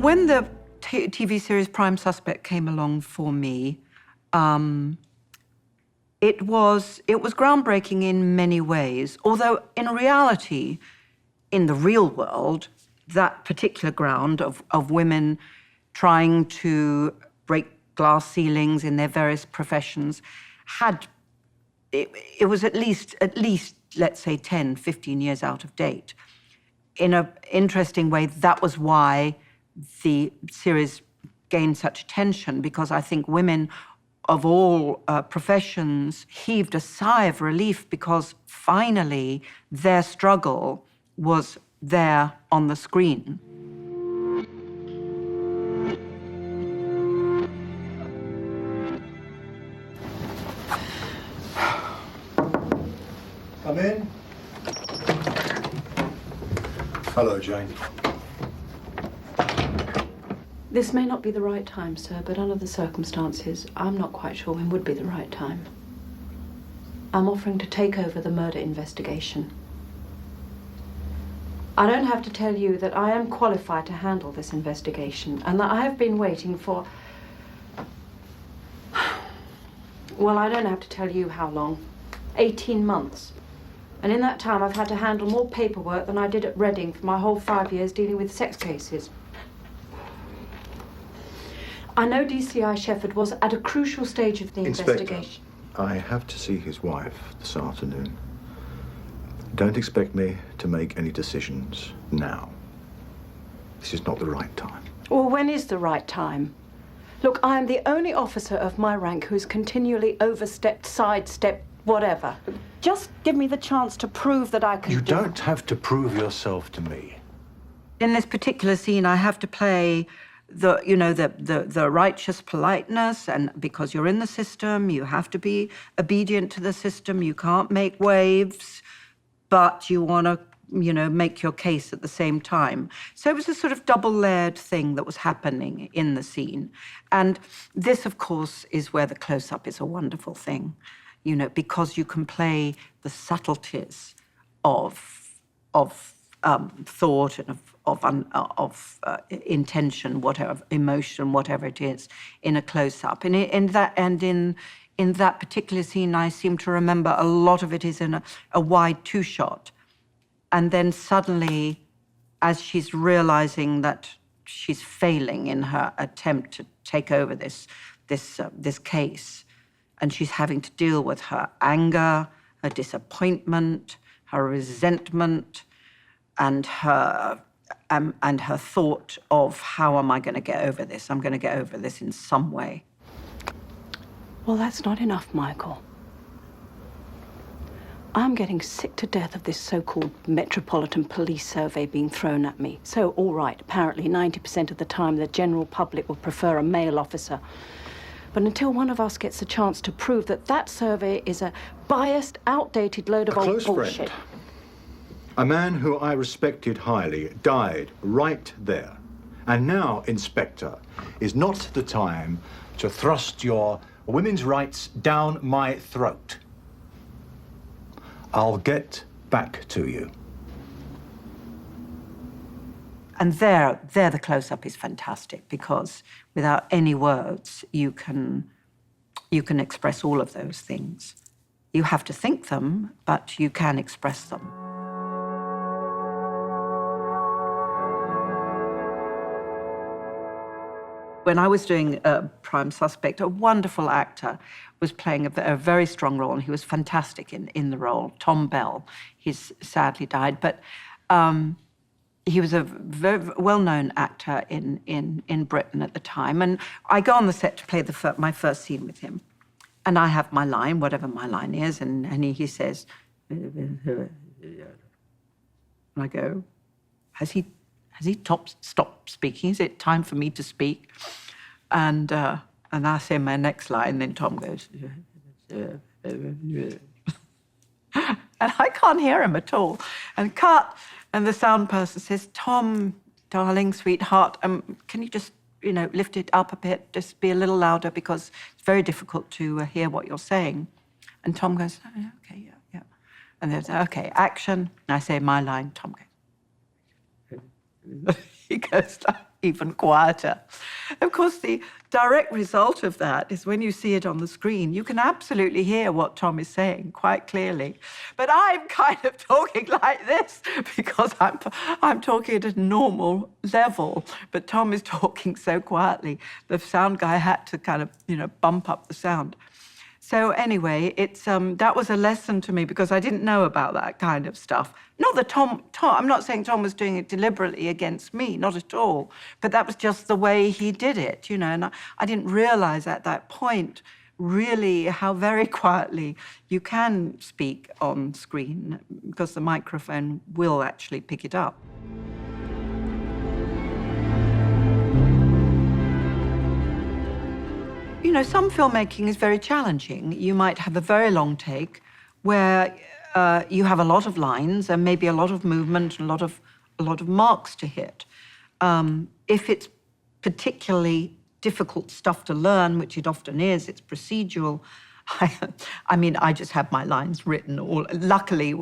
When the TV series Prime Suspect came along for me, it was groundbreaking in many ways, although in reality, in the real world, that particular ground of women trying to break glass ceilings in their various professions it was at least, let's say, 10, 15 years out of date. In an interesting way, that was why the series gained such attention, because I think women of all professions heaved a sigh of relief because finally their struggle was there on the screen. Come in. Hello, Jane. This may not be the right time, sir, but under the circumstances, I'm not quite sure when would be the right time. I'm offering to take over the murder investigation. I don't have to tell you that I am qualified to handle this investigation and that I have been waiting for... Well, I don't have to tell you how long. 18 months. And in that time, I've had to handle more paperwork than I did at Reading for my whole 5 years dealing with sex cases. I know DCI Shefford was at a crucial stage of the investigation. I have to see his wife this afternoon. Don't expect me to make any decisions now. This is not the right time. Well, when is the right time? Look, I am the only officer of my rank who's continually overstepped, sidestepped, whatever. Just give me the chance to prove that I can You don't have to prove yourself to me. In this particular scene, I have to play the righteous politeness, and because you're in the system, you have to be obedient to the system. You can't make waves, but you want to, make your case at the same time. So it was a sort of double-layered thing that was happening in the scene. And this, of course, is where the close-up is a wonderful thing, because you can play the subtleties of thought and of intention, whatever, emotion, whatever it is, in a close-up. And in that particular scene, I seem to remember a lot of it is in a wide two-shot. And then suddenly, as she's realizing that she's failing in her attempt to take over this case, and she's having to deal with her anger, her disappointment, her resentment, and her thought of, how am I going to get over this? I'm going to get over this in some way. Well, that's not enough, Michael. I'm getting sick to death of this so-called Metropolitan Police survey being thrown at me. So, all right, apparently 90% of the time the general public will prefer a male officer. But until one of us gets a chance to prove that survey is a biased, outdated load of old bullshit. Friend. A man who I respected highly died right there. And now, Inspector, is not the time to thrust your women's rights down my throat. I'll get back to you. And there the close-up is fantastic, because without any words, you can express all of those things. You have to think them, but you can express them. When I was doing Prime Suspect, a wonderful actor was playing a very strong role, and he was fantastic in the role. Tom Bell. He's sadly died, but he was a very well-known actor in Britain at the time. And I go on the set to play my first scene with him, and I have my line, whatever my line is, and he says, and I go, has he stopped speaking? Is it time for me to speak? And I say my next line, and then Tom goes, and I can't hear him at all. And cut, and the sound person says, Tom, darling, sweetheart, can you just, lift it up a bit, just be a little louder, because it's very difficult to hear what you're saying. And Tom goes, oh, yeah, okay, yeah. And there's, okay, action. And I say my line, Tom goes, he goes, even quieter. Of course, the direct result of that is when you see it on the screen, you can absolutely hear what Tom is saying quite clearly. But I'm kind of talking like this because I'm talking at a normal level, but Tom is talking so quietly. The sound guy had to kind of, bump up the sound. So anyway, that was a lesson to me because I didn't know about that kind of stuff. Not that Tom, I'm not saying Tom was doing it deliberately against me, not at all. But that was just the way he did it, and I didn't realize at that point really how very quietly you can speak on screen because the microphone will actually pick it up. Some filmmaking is very challenging. You might have a very long take where you have a lot of lines and maybe a lot of movement and a lot of marks to hit. If it's particularly difficult stuff to learn, which it often is, it's procedural. I just have my lines written. Luckily,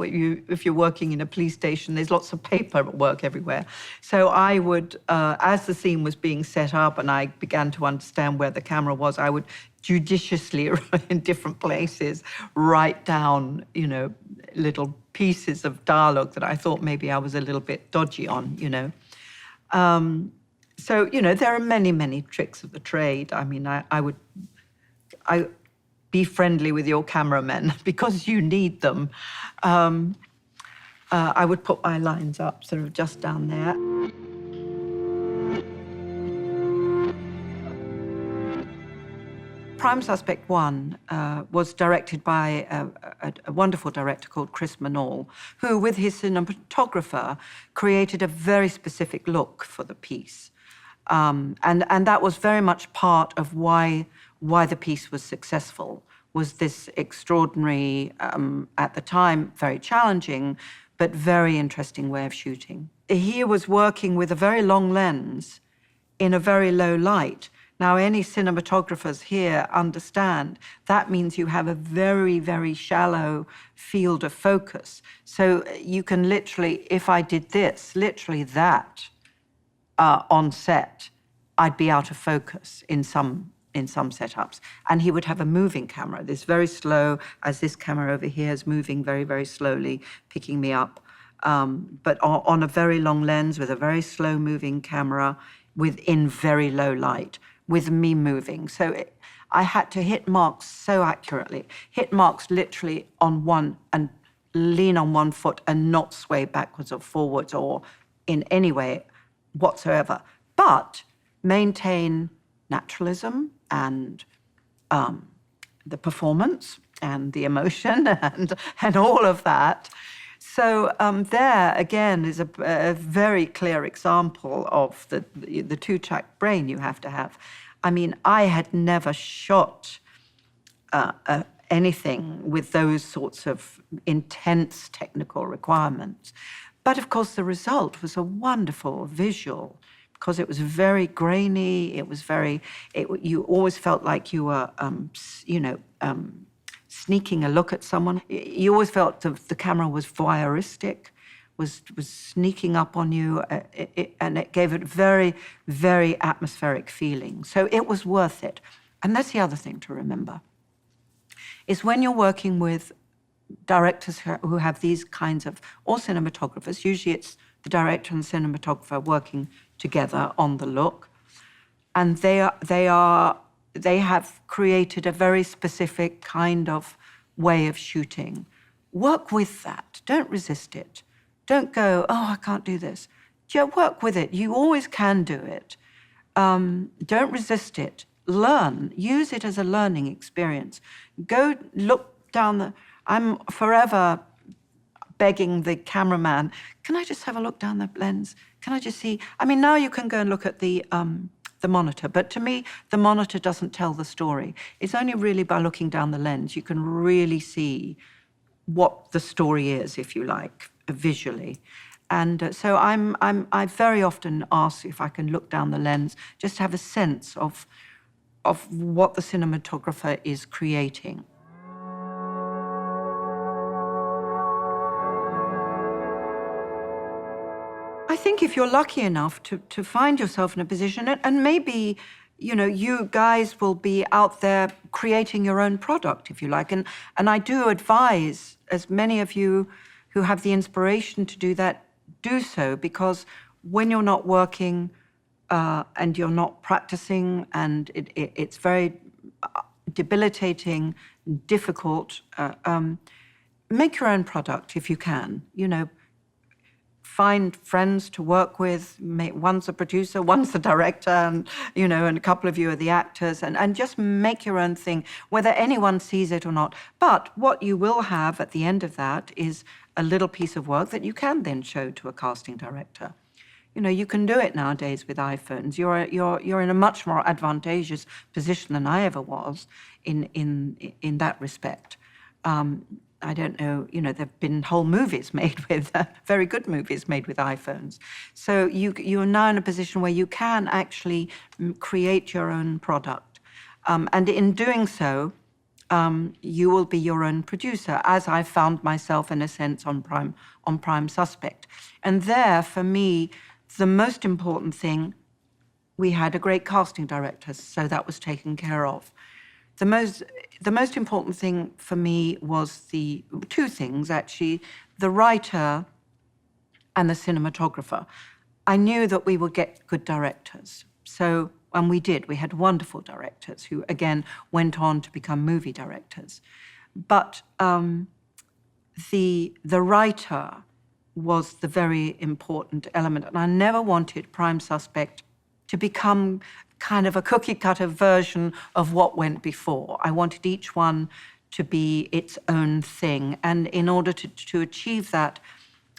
if you're working in a police station, there's lots of paperwork everywhere. So I would, as the scene was being set up and I began to understand where the camera was, I would judiciously, in different places, write down, little pieces of dialogue that I thought maybe I was a little bit dodgy on, So, there are many, many tricks of the trade. I be friendly with your cameramen because you need them. I would put my lines up sort of just down there. Prime Suspect 1 was directed by a wonderful director called Chris Manall, who, with his cinematographer, created a very specific look for the piece. And that was very much part of why the piece was successful, was this extraordinary, at the time, very challenging, but very interesting way of shooting. He was working with a very long lens in a very low light. Now, any cinematographers here understand that means you have a very, very shallow field of focus. So you can literally, if I did this, literally that, on set, I'd be out of focus in some setups. And he would have a moving camera, this very slow, as this camera over here is moving very, very slowly, picking me up. But on a very long lens with a very slow moving camera within very low light, with me moving. So I had to hit marks so accurately, hit marks literally on one and lean on one foot and not sway backwards or forwards or in any way whatsoever, but maintain naturalism and the performance and the emotion and all of that. So there, again, is a very clear example of the two-track brain you have to have. I had never shot anything with those sorts of intense technical requirements. But, of course, the result was a wonderful visual because it was very grainy. It was you always felt like you were, sneaking a look at someone. You always felt the camera was voyeuristic, was sneaking up on you, and it gave it very, very atmospheric feeling. So it was worth it. And that's the other thing to remember, is when you're working with directors who have these kinds of, or cinematographers, usually it's the director and cinematographer working together on the look, and they have created a very specific kind of way of shooting. Work with that. Don't resist it. Don't go, oh, I can't do this. Work with it. You always can do it. Don't resist it. Learn. Use it as a learning experience. Go look down I'm forever begging the cameraman, can I just have a look down the lens? Can I just see? Now you can go and look at the monitor, but to me, the monitor doesn't tell the story. It's only really by looking down the lens you can really see what the story is, if you like, visually. And so I very often ask if I can look down the lens, just to have a sense of what the cinematographer is creating. I think if you're lucky enough to find yourself in a position, and maybe, you know, you guys will be out there creating your own product, if you like. And I do advise, as many of you who have the inspiration to do that, do so, because when you're not working and you're not practicing, and it's very debilitating, difficult, make your own product if you can. You know, find friends to work with. One's a producer, one's the director, and, you know, and a couple of you are the actors, and just make your own thing, whether anyone sees it or not. But what you will have at the end of that is a little piece of work that you can then show to a casting director. You know, you can do it nowadays with iPhones. You're in a much more advantageous position than I ever was in that respect. I don't know, you know, there've been whole movies made with, very good movies made with iPhones. So you're now in a position where you can actually create your own product. And in doing so, you will be your own producer, as I found myself, in a sense, on Prime Suspect. And there, for me, the most important thing, we had a great casting director, so that was taken care of. The most important thing for me was two things, actually: the writer and the cinematographer. I knew that we would get good directors. So, and we did. We had wonderful directors who, again, went on to become movie directors. But the writer was the very important element. And I never wanted Prime Suspect to become kind of a cookie-cutter version of what went before. I wanted each one to be its own thing. And in order to achieve that,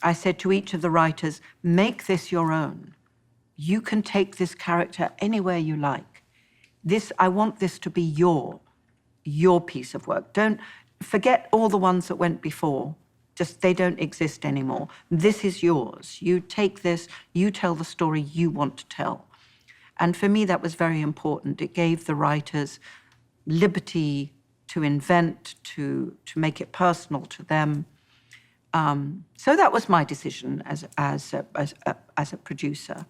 I said to each of the writers, make this your own. You can take this character anywhere you like. I want this to be your piece of work. Don't forget all the ones that went before. Just, they don't exist anymore. This is yours. You take this, you tell the story you want to tell. And for me, that was very important. It gave the writers liberty to invent, to make it personal to them. So that was my decision as a producer.